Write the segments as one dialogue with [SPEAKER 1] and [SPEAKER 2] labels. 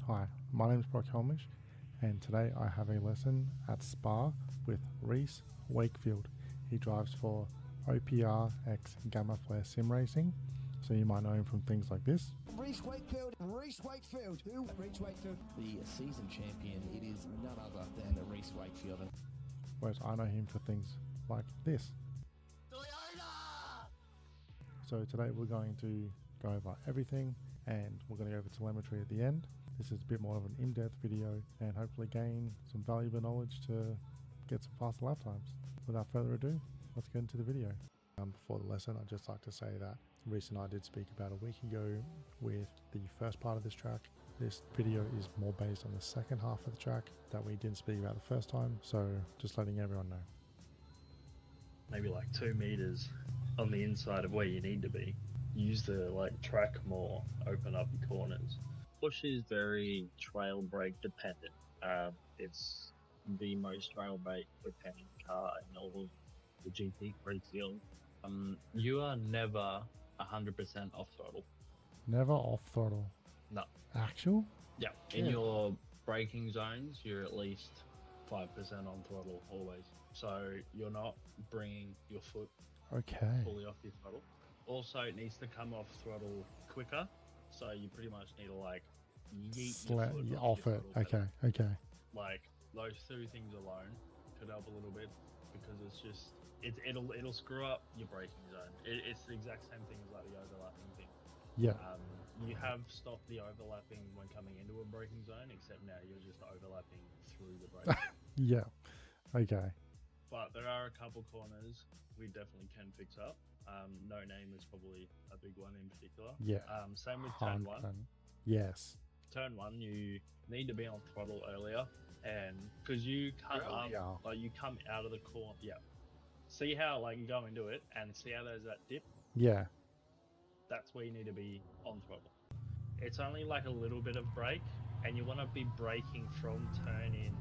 [SPEAKER 1] Hi, my name is Brock Helmish, and today I have a lesson at Spa with Reece Wakefield. He drives for OPR X Gamma Flare Sim Racing, so you might know him from things like this.
[SPEAKER 2] Reece Wakefield. Reece Wakefield. Who? Reece Wakefield. The season champion, it is none other than Reece Wakefield.
[SPEAKER 1] Whereas I know him for things like this.
[SPEAKER 2] Toyota!
[SPEAKER 1] So today we're going to go over everything, and we're going to go over telemetry at the end. This is a bit more of an in-depth video and hopefully gain some valuable knowledge to get some faster lap times. Without further ado, let's get into the video. Before the lesson, I'd just like to say that Reece and I did speak about a week ago with the first part of this track. This video is more based on the second half of the track that we didn't speak about the first time, so just letting everyone know.
[SPEAKER 3] Maybe like 2 meters on the inside of where you need to be. Use the track more, open up your corners. Push is very trail brake dependent. It's the most trail brake dependent car in all of the GT field. You are never 100% off throttle.
[SPEAKER 1] Never off throttle.
[SPEAKER 3] No.
[SPEAKER 1] Actual?
[SPEAKER 3] Yeah. In your braking zones, you're at least 5% on throttle always. So you're not bringing your foot fully off your throttle. Also, it needs to come off throttle quicker. So you pretty much need to yeet your foot off it.
[SPEAKER 1] Okay.
[SPEAKER 3] Like those two things alone could help a little bit, because it'll screw up your braking zone. It's the exact same thing as the overlapping thing.
[SPEAKER 1] Yeah.
[SPEAKER 3] You have stopped the overlapping when coming into a braking zone, except now you're just overlapping through the braking.
[SPEAKER 1] Yeah. Okay.
[SPEAKER 3] But there are a couple corners we definitely can fix up. No name is probably a big one in particular.
[SPEAKER 1] Yeah.
[SPEAKER 3] Same with turn 1.
[SPEAKER 1] Yes.
[SPEAKER 3] Turn 1, you need to be on throttle earlier, and because you come you come out of the corner. Yeah. See how you go into it, and see how there's that dip.
[SPEAKER 1] Yeah.
[SPEAKER 3] That's where you need to be on throttle. It's only a little bit of brake, and you want to be braking from turn in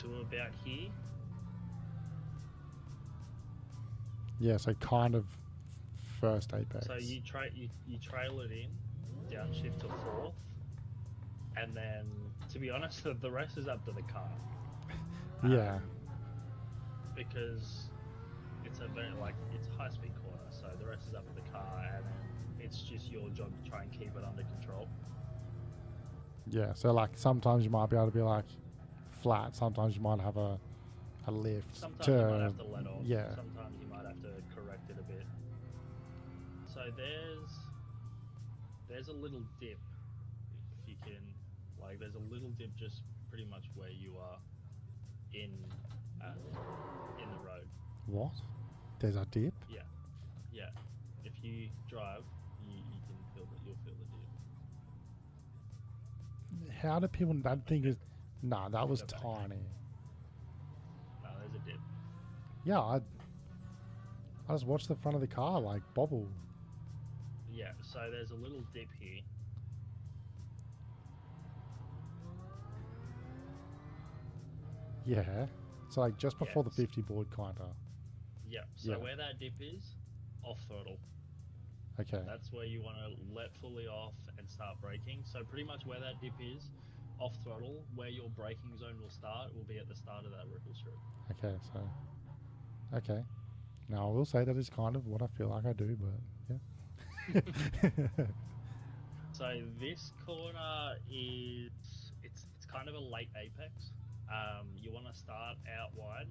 [SPEAKER 3] to about here.
[SPEAKER 1] Yeah, so kind of first apex.
[SPEAKER 3] So you trail it in, downshift to 4th, and then, to be honest, the rest is up to the car.
[SPEAKER 1] Yeah.
[SPEAKER 3] Because it's a very it's a high-speed corner, so the rest is up to the car, and then it's just your job to try and keep it under control.
[SPEAKER 1] Yeah, so sometimes you might be able to be flat, sometimes you might have a lift.
[SPEAKER 3] Sometimes you might have to let off.
[SPEAKER 1] Yeah.
[SPEAKER 3] Sometimes you might have to correct it a bit. So there's a little dip, if you can, there's a little dip just pretty much where you are in the road.
[SPEAKER 1] What? There's a dip?
[SPEAKER 3] Yeah. If you drive, you can feel that. You'll feel the dip.
[SPEAKER 1] How do people that thing is? Nah, that was tiny.
[SPEAKER 3] No, there's a dip.
[SPEAKER 1] Yeah, I just watched the front of the car bobble.
[SPEAKER 3] Yeah, so there's a little dip here.
[SPEAKER 1] Yeah, so just before the 50 board kinda.
[SPEAKER 3] Yeah, so where that dip is, off throttle.
[SPEAKER 1] Okay.
[SPEAKER 3] That's where you want to let fully off and start braking. So pretty much where that dip is, off throttle, where your braking zone will start, will be at the start of that ripple strip.
[SPEAKER 1] Okay, so... Okay. Now, I will say that is kind of what I feel like I do, but yeah.
[SPEAKER 3] So this corner is... It's kind of a late apex. You want to start out wide,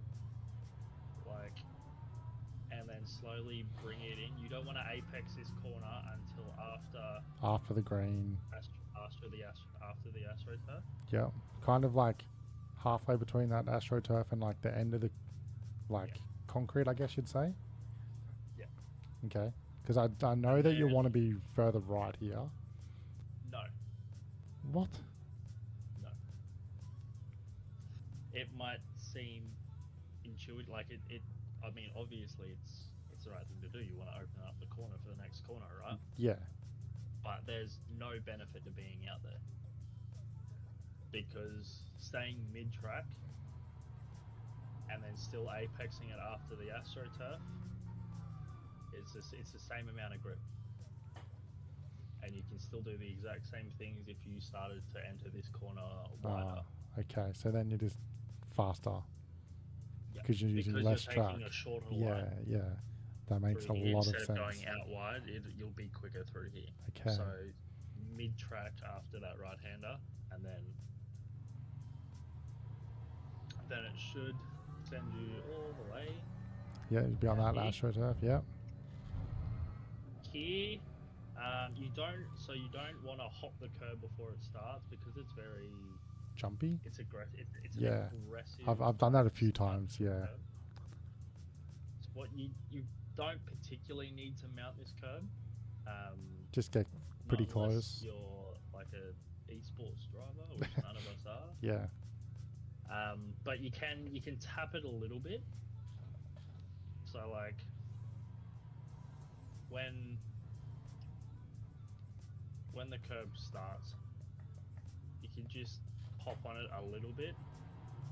[SPEAKER 3] and then slowly bring it in. You don't want to apex this corner until after
[SPEAKER 1] the green.
[SPEAKER 3] After the AstroTurf.
[SPEAKER 1] Yeah, kind of halfway between that AstroTurf and the end of the concrete, I guess you'd say.
[SPEAKER 3] Yeah.
[SPEAKER 1] Okay, because I know that you want to be further right here.
[SPEAKER 3] No.
[SPEAKER 1] What?
[SPEAKER 3] No. It might seem intuitive, I mean, obviously it's the right thing to do. You want to open up the corner for the next corner, right?
[SPEAKER 1] Yeah.
[SPEAKER 3] But there's no benefit to being out there, because staying mid-track and then still apexing it after the AstroTurf, it's the same amount of grip. and you can still do the exact same things if you started to enter this corner wider.
[SPEAKER 1] Okay, so then you're just faster
[SPEAKER 3] Yeah,
[SPEAKER 1] because you're using
[SPEAKER 3] because
[SPEAKER 1] less
[SPEAKER 3] you're
[SPEAKER 1] track.
[SPEAKER 3] taking a shorter
[SPEAKER 1] Yeah,
[SPEAKER 3] line
[SPEAKER 1] yeah, that makes a
[SPEAKER 3] through here
[SPEAKER 1] lot of
[SPEAKER 3] instead of
[SPEAKER 1] sense.
[SPEAKER 3] going out wide. You'll be quicker through here.
[SPEAKER 1] Okay.
[SPEAKER 3] So mid-track after that right-hander, and then it should send you all the way.
[SPEAKER 1] Yeah, you'd be on that
[SPEAKER 3] here.
[SPEAKER 1] AstroTurf. Yeah.
[SPEAKER 3] Here, you don't want to hop the curb before it starts because it's very
[SPEAKER 1] Jumpy.
[SPEAKER 3] it's aggressive. It's
[SPEAKER 1] Yeah.
[SPEAKER 3] an aggressive.
[SPEAKER 1] I've done that a few
[SPEAKER 3] start
[SPEAKER 1] times.
[SPEAKER 3] to the
[SPEAKER 1] Yeah.
[SPEAKER 3] curb. It's what you don't particularly need to mount this curb.
[SPEAKER 1] Just get pretty
[SPEAKER 3] not unless
[SPEAKER 1] close.
[SPEAKER 3] You're like a esports driver, which none of us are.
[SPEAKER 1] Yeah.
[SPEAKER 3] But you can tap it a little bit. So like when the curb starts, you can just hop on it a little bit.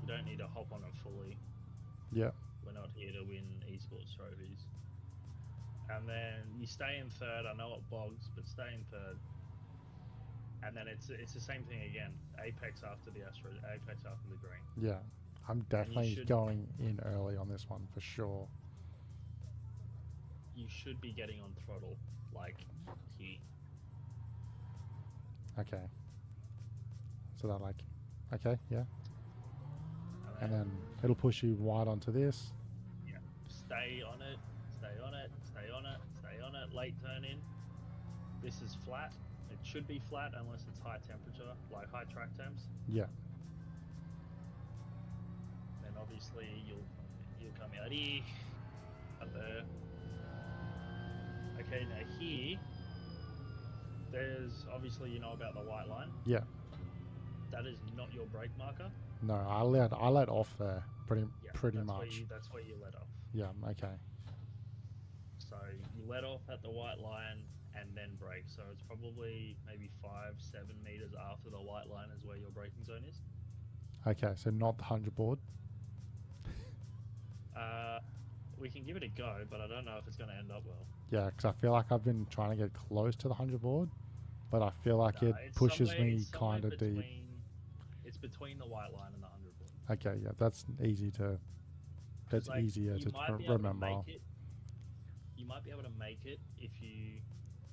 [SPEAKER 3] You don't need to hop on it fully.
[SPEAKER 1] Yeah.
[SPEAKER 3] We're not here to win esports trophies. And then you stay in third. I know it bogs, but stay in third. And then it's the same thing again. Apex after the apex after the green.
[SPEAKER 1] Yeah. I'm definitely
[SPEAKER 3] should-
[SPEAKER 1] going in early on this one for sure.
[SPEAKER 3] You should be getting on throttle like here.
[SPEAKER 1] Okay. So that like, okay, yeah. And then it'll push you wide onto this.
[SPEAKER 3] Yeah, stay on it, stay on it, stay on it, stay on it. Late turn in. This is flat. It should be flat unless it's high temperature, like high track temps.
[SPEAKER 1] Yeah.
[SPEAKER 3] Then obviously you'll come out here, up there. Okay, now here, there's obviously you know about the white line.
[SPEAKER 1] Yeah.
[SPEAKER 3] That is not your brake marker.
[SPEAKER 1] No, I let off there pretty
[SPEAKER 3] that's
[SPEAKER 1] much.
[SPEAKER 3] That's where you let off.
[SPEAKER 1] Yeah. Okay.
[SPEAKER 3] So you let off at the white line and then brake. So it's probably maybe 5-7 meters after the white line is where your braking zone is.
[SPEAKER 1] Okay. So not the 100 board.
[SPEAKER 3] We can give it a go, but I don't know if it's going to end up well.
[SPEAKER 1] Yeah, because I feel like I've been trying to get close to the 100 board, but I feel like
[SPEAKER 3] No,
[SPEAKER 1] it
[SPEAKER 3] it's
[SPEAKER 1] pushes
[SPEAKER 3] somewhere-
[SPEAKER 1] me
[SPEAKER 3] it's somewhere
[SPEAKER 1] kind of deep.
[SPEAKER 3] It's between the white line and the 100 board.
[SPEAKER 1] Okay, yeah, that's easy to. That's
[SPEAKER 3] Like,
[SPEAKER 1] easier
[SPEAKER 3] you
[SPEAKER 1] to
[SPEAKER 3] might be able
[SPEAKER 1] remember.
[SPEAKER 3] You might be able to make it if you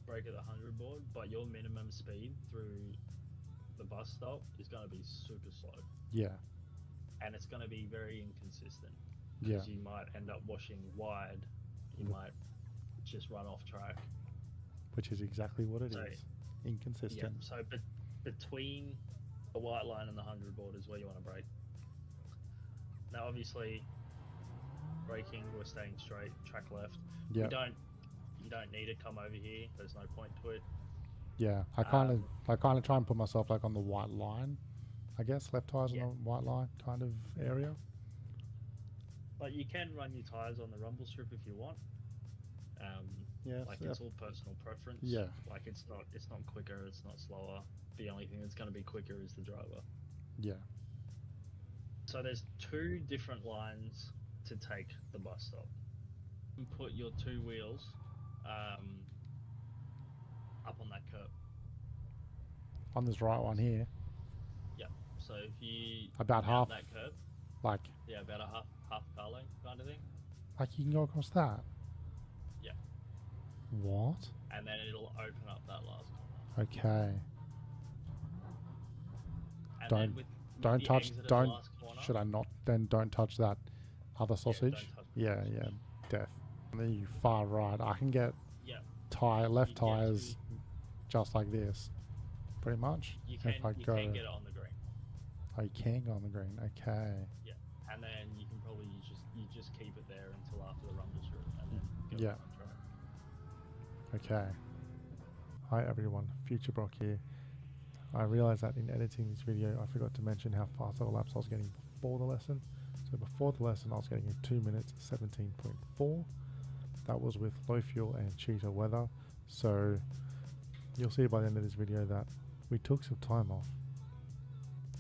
[SPEAKER 3] brake at the 100 board, but your minimum speed through the bus stop is going to be super slow,
[SPEAKER 1] Yeah,
[SPEAKER 3] and it's going to be very inconsistent.
[SPEAKER 1] yeah,
[SPEAKER 3] Because you might end up washing wide, you might just run off track.
[SPEAKER 1] which is exactly what it is.
[SPEAKER 3] So,
[SPEAKER 1] Inconsistent.
[SPEAKER 3] Yeah, so between the white line and the 100 board is where you want to brake. Now, obviously, braking, we're staying straight, track left.
[SPEAKER 1] Yeah,
[SPEAKER 3] You don't need to come over here. There's no point to it.
[SPEAKER 1] yeah. I kind of try and put myself like on the white line, I guess, left tires
[SPEAKER 3] Yeah.
[SPEAKER 1] on the white line kind of area.
[SPEAKER 3] But you can run your tires on the rumble strip if you want.
[SPEAKER 1] Yeah,
[SPEAKER 3] Like
[SPEAKER 1] so
[SPEAKER 3] it's all personal preference.
[SPEAKER 1] Yeah.
[SPEAKER 3] Like it's not quicker. It's not slower. The only thing that's going to be quicker is the driver.
[SPEAKER 1] yeah,
[SPEAKER 3] So there's two different lines to take the bus stop. You put your two wheels up on that curb.
[SPEAKER 1] on this right one here,
[SPEAKER 3] Yeah. So if you
[SPEAKER 1] about
[SPEAKER 3] mount
[SPEAKER 1] half,
[SPEAKER 3] that curb,
[SPEAKER 1] like
[SPEAKER 3] about a half car length kind of thing,
[SPEAKER 1] you can go across that.
[SPEAKER 3] Yeah.
[SPEAKER 1] What?
[SPEAKER 3] and then it'll open up that last corner.
[SPEAKER 1] Okay.
[SPEAKER 3] And
[SPEAKER 1] Don't-
[SPEAKER 3] then with
[SPEAKER 1] Don't
[SPEAKER 3] the
[SPEAKER 1] touch.
[SPEAKER 3] exit at the
[SPEAKER 1] Don't.
[SPEAKER 3] last corner,
[SPEAKER 1] Should I not? Then don't touch that other sausage.
[SPEAKER 3] don't touch the
[SPEAKER 1] Yeah,
[SPEAKER 3] sausage.
[SPEAKER 1] yeah, death. And then you far right. I can get
[SPEAKER 3] Yeah.
[SPEAKER 1] left
[SPEAKER 3] You get
[SPEAKER 1] tires
[SPEAKER 3] to-
[SPEAKER 1] just like this, pretty much.
[SPEAKER 3] You can
[SPEAKER 1] if I
[SPEAKER 3] you
[SPEAKER 1] go,
[SPEAKER 3] can get it on the green.
[SPEAKER 1] oh, you can go on the green. Okay.
[SPEAKER 3] Yeah. And then you can probably just keep it there until after the rumble strip, and then go
[SPEAKER 1] Yeah.
[SPEAKER 3] on track.
[SPEAKER 1] Okay. Hi everyone, Future Brock here. I realized that in editing this video I forgot to mention how fast the laps I was getting before the lesson. So before the lesson I was getting in 2 minutes 17.4. That was with low fuel and cheetah weather. So you'll see by the end of this video that we took some time off.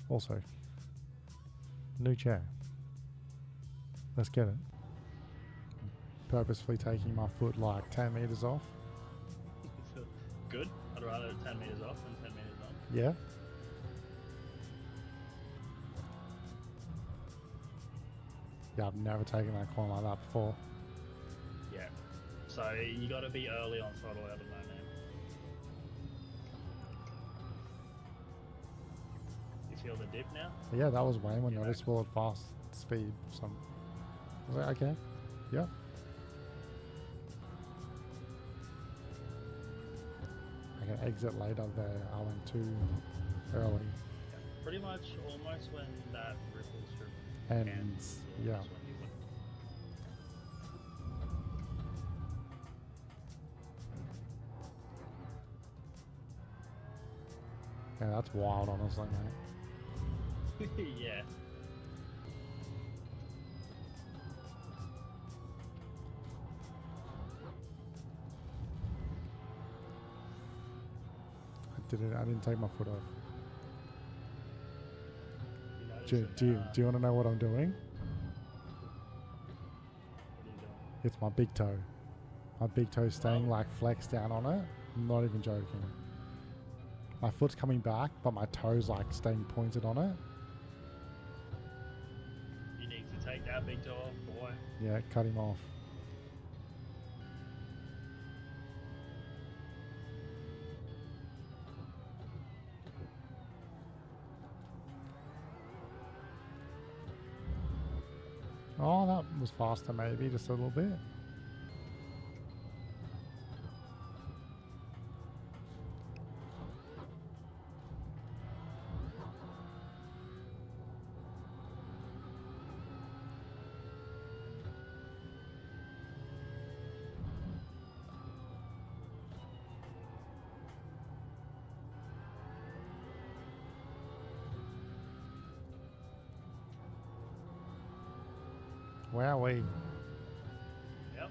[SPEAKER 1] Also, new chair. Let's get it. Purposefully taking my foot like 10 meters off.
[SPEAKER 3] Good. I I'd rather 10 meters off than 10 meters on.
[SPEAKER 1] Yeah. Yeah, I've never taken that corner like that before.
[SPEAKER 3] Yeah. So you got to be early on throttle out of that, man. You feel the dip now?
[SPEAKER 1] Yeah, that was way more
[SPEAKER 3] Yeah.
[SPEAKER 1] noticeable at fast speed. Some. I was like, okay, yeah. I can exit later there. I went too early.
[SPEAKER 3] Yeah. Pretty much almost when that ripple strip
[SPEAKER 1] And
[SPEAKER 3] ends.
[SPEAKER 1] yeah.
[SPEAKER 3] Almost when you went.
[SPEAKER 1] Yeah, that's wild, honestly, mate.
[SPEAKER 3] Yeah.
[SPEAKER 1] I didn't take my foot off.
[SPEAKER 3] You notice
[SPEAKER 1] Do
[SPEAKER 3] it
[SPEAKER 1] you
[SPEAKER 3] now.
[SPEAKER 1] want to know what I'm doing?
[SPEAKER 3] What are you doing?
[SPEAKER 1] It's my big toe. My big toe staying like flexed down on it. I'm not even joking. My foot's coming back, but my toe's like staying pointed on it.
[SPEAKER 3] You need to take that big toe off, boy.
[SPEAKER 1] Yeah, cut him off. Oh, that was faster maybe, just a little bit. Wowee.
[SPEAKER 3] Yep.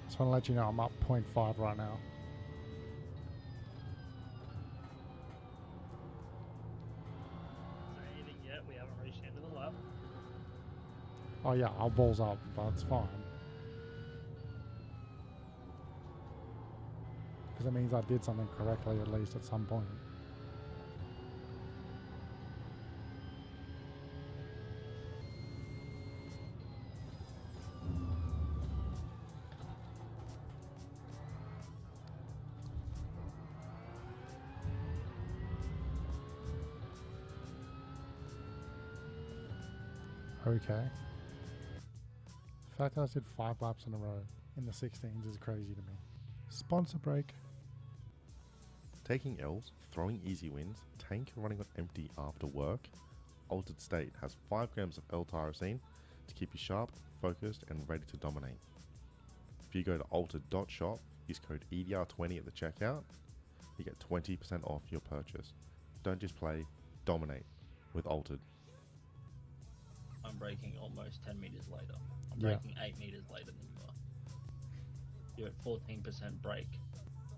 [SPEAKER 1] Just want to let you know I'm up 0.5 right now.
[SPEAKER 3] Say anything yet? We haven't reached the end of the lap.
[SPEAKER 1] Oh yeah, I'll balls up, but it's fine. Because it means I did something correctly at least at some point. Okay. The fact that I did 5 laps in a row in the 16s is crazy to me. Sponsor break.
[SPEAKER 4] Taking L's, throwing easy wins, tank running on empty after work. Altered State has 5 grams of L-tyrosine to keep you sharp, focused and ready to dominate. If you go to altered.shop, use code EDR20 at the checkout, you get 20% off your purchase. Don't just play, dominate with Altered.
[SPEAKER 3] I'm braking almost 10 meters later. I'm
[SPEAKER 1] Yeah.
[SPEAKER 3] braking 8 meters later than you are. You're at 14% brake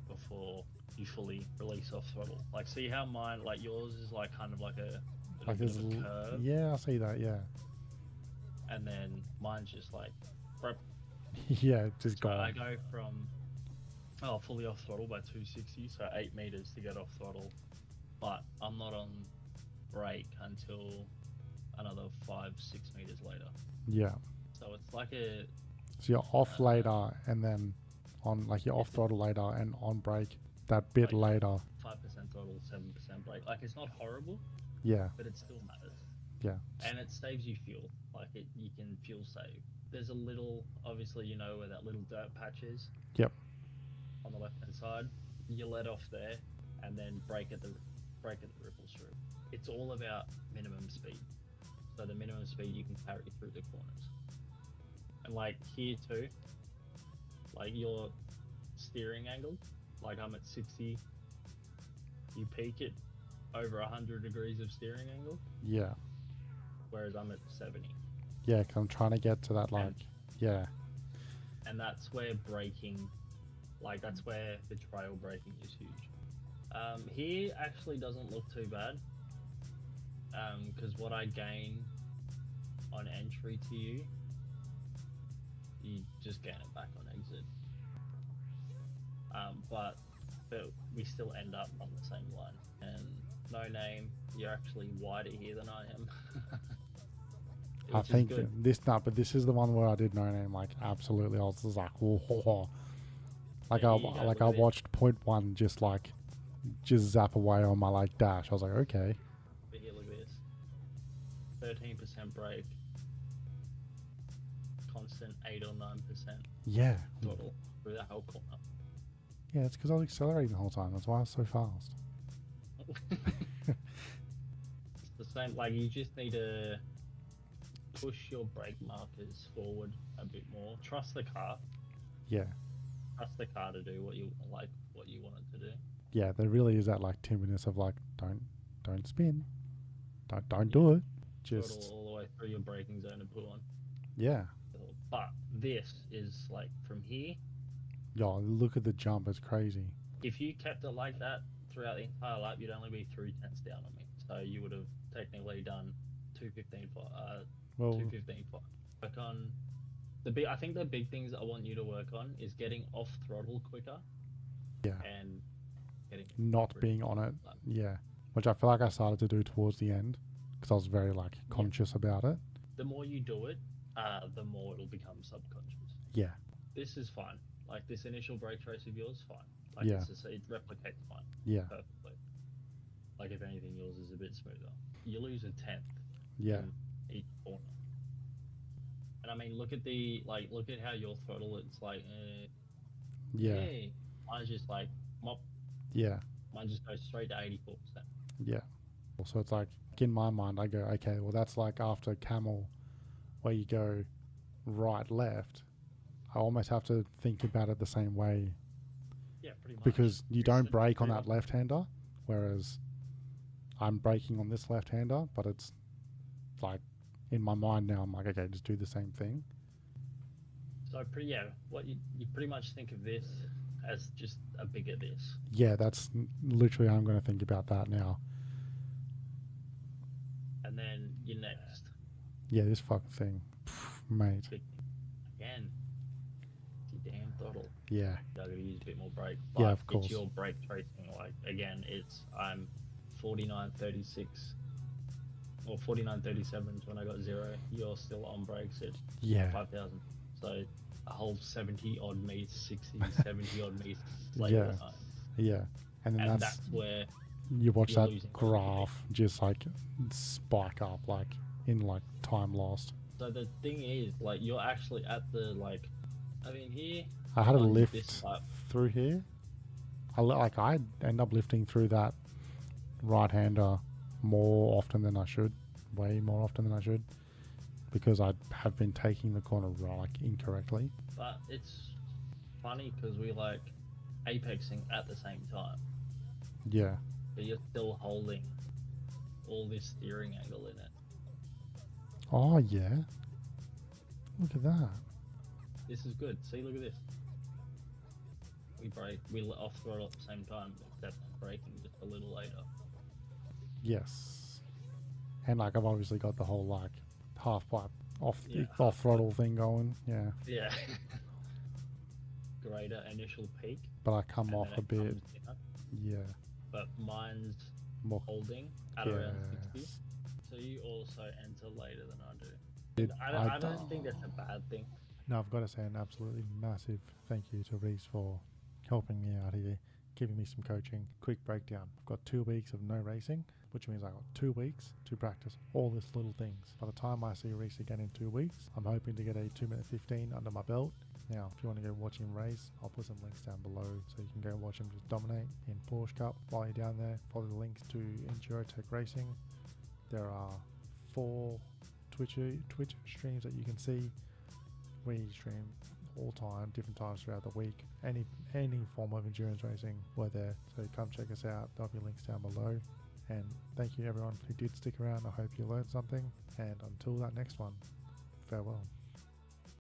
[SPEAKER 3] before you fully release off throttle. Like, see how mine, like yours is like kind of like a
[SPEAKER 1] Like
[SPEAKER 3] bit
[SPEAKER 1] there's
[SPEAKER 3] of a curve,
[SPEAKER 1] yeah, I see that, yeah.
[SPEAKER 3] and then mine's just like, brep.
[SPEAKER 1] Yeah, just
[SPEAKER 3] So I
[SPEAKER 1] gone.
[SPEAKER 3] go from fully off throttle by 260, so 8 meters to get off throttle, but I'm not on brake until another 5-6 meters later.
[SPEAKER 1] Yeah.
[SPEAKER 3] So it's like a
[SPEAKER 1] So you're off later and then on, like you're off throttle later and on brake that bit
[SPEAKER 3] Like-
[SPEAKER 1] later.
[SPEAKER 3] 5% throttle, 7% brake. Like, it's not horrible,
[SPEAKER 1] Yeah,
[SPEAKER 3] but it still matters.
[SPEAKER 1] yeah.
[SPEAKER 3] And it saves you fuel. Like, you can fuel save. There's a little, obviously, you know where that little dirt patch is?
[SPEAKER 1] Yep.
[SPEAKER 3] On the left-hand side. You let off there and then brake at the ripple strip. It's all about minimum speed. So the minimum speed you can carry through the corners. And like here too, like your steering angle, like I'm at 60, you peak it over 100 degrees of steering angle,
[SPEAKER 1] Yeah.
[SPEAKER 3] whereas I'm at 70.
[SPEAKER 1] Yeah, 'cause I'm trying to get to that, like,
[SPEAKER 3] And-
[SPEAKER 1] yeah.
[SPEAKER 3] And that's where braking, like that's where the trail braking is huge. Here actually doesn't look too bad. Because what I gain on entry to you, you just gain it back on exit. But we still end up on the same line. And no name, you're actually wider here than I am.
[SPEAKER 1] I think but this is the one where I did no name, like, absolutely. I was just like, whoa. Like,
[SPEAKER 3] Yeah,
[SPEAKER 1] I watched point one just zap away on my, like, dash. I was like, okay.
[SPEAKER 3] But here, look at this. 13% brake. Constant 8 or 9%
[SPEAKER 1] Yeah.
[SPEAKER 3] throttle through the whole corner.
[SPEAKER 1] Yeah, it's because I was accelerating the whole time. That's why I was so fast.
[SPEAKER 3] It's the same, like, you just need to push your brake markers forward a bit more. Trust the car.
[SPEAKER 1] Yeah.
[SPEAKER 3] Trust the car to do what you want it to do.
[SPEAKER 1] Yeah, there really is that, like, timidness of, like, don't spin. Don't do it. Just
[SPEAKER 3] Throttle all the way through your braking zone and put on.
[SPEAKER 1] Yeah.
[SPEAKER 3] But this is, like, from here.
[SPEAKER 1] Yo, look at the jump, it's crazy.
[SPEAKER 3] If you kept it like that throughout the entire lap, you'd only be 3/10 down on me. So you would have technically done 215 for 215 for work on I think the big things I want you to work on is getting off throttle quicker.
[SPEAKER 1] Yeah.
[SPEAKER 3] And getting
[SPEAKER 1] not being on it. Yeah. Which I feel like I started to do towards the end because I was very, like, conscious about it.
[SPEAKER 3] The more you do it, the more it'll become subconscious.
[SPEAKER 1] Yeah.
[SPEAKER 3] This is fine. Like, this initial brake trace of yours, fine. Like,
[SPEAKER 1] Yeah.
[SPEAKER 3] it replicates fine.
[SPEAKER 1] Yeah.
[SPEAKER 3] Perfectly. Like, if anything, yours is a bit smoother. You lose a 10th.
[SPEAKER 1] Yeah.
[SPEAKER 3] In each corner. And I mean, look at how your throttle, it's like,
[SPEAKER 1] yeah.
[SPEAKER 3] Hey. Mine's just like, mop.
[SPEAKER 1] Yeah.
[SPEAKER 3] Mine just goes straight to 84%.
[SPEAKER 1] Yeah. So it's like, in my mind, I go, okay, well, that's like after Camel, where you go right, left. I almost have to think about it the same way.
[SPEAKER 3] Yeah, pretty much.
[SPEAKER 1] Because you don't brake on that left-hander, whereas I'm braking on this left-hander, but it's like, in my mind now, I'm like, okay, just do the same thing.
[SPEAKER 3] So, what you pretty much think of this as just a bigger this.
[SPEAKER 1] Yeah, that's literally how I'm going to think about that now.
[SPEAKER 3] And then your next.
[SPEAKER 1] Yeah, this fucking thing. Mate.
[SPEAKER 3] Again, it's your damn throttle.
[SPEAKER 1] Yeah.
[SPEAKER 3] I gotta use a bit more brake.
[SPEAKER 1] Yeah, of course.
[SPEAKER 3] It's your brake tracing. Like, again, I'm 49.36 or 49.37 when I got 0. You're still on brakes at 5,000. So a whole 70 odd meters, 60, 70 odd meters later.
[SPEAKER 1] Yeah. And then
[SPEAKER 3] that's where
[SPEAKER 1] you watch that graph just like spike up, like in like time lost.
[SPEAKER 3] So the thing is, like, you're actually at the, like, I mean, here
[SPEAKER 1] I had a lift through here. I end up lifting through that right-hander more often than I should, way more often than I should, because I have been taking the corner incorrectly.
[SPEAKER 3] But it's funny because we like apexing at the same time.
[SPEAKER 1] Yeah.
[SPEAKER 3] But you're still holding all this steering angle in it.
[SPEAKER 1] Oh yeah. Look at that.
[SPEAKER 3] This is good. See, look at this. We off throttle at the same time, except braking just a little later.
[SPEAKER 1] Yes. And like I've obviously got the whole like half pipe off throttle thing going. Yeah.
[SPEAKER 3] Yeah. Greater initial peak.
[SPEAKER 1] But I come off a bit. Yeah.
[SPEAKER 3] But mine's more holding at around 60. So you also enter later than I do. I don't think that's a bad thing.
[SPEAKER 1] No, I've got to say an absolutely massive thank you to Reece for helping me out here, giving me some coaching. Quick breakdown. I've got 2 weeks of no racing, which means I've got 2 weeks to practice all these little things. By the time I see Reece again in 2 weeks, I'm hoping to get a 2:15 under my belt. Now, if you want to go watch him race, I'll put some links down below so you can go watch him just dominate in Porsche Cup. While you're down there, follow the links to Enduro Tech Racing. There are 4 Twitch streams that you can see. We stream all time, different times throughout the week. Any form of endurance racing, we're there. So come check us out. There'll be links down below. And thank you everyone who did stick around. I hope you learned something. And until that next one, farewell.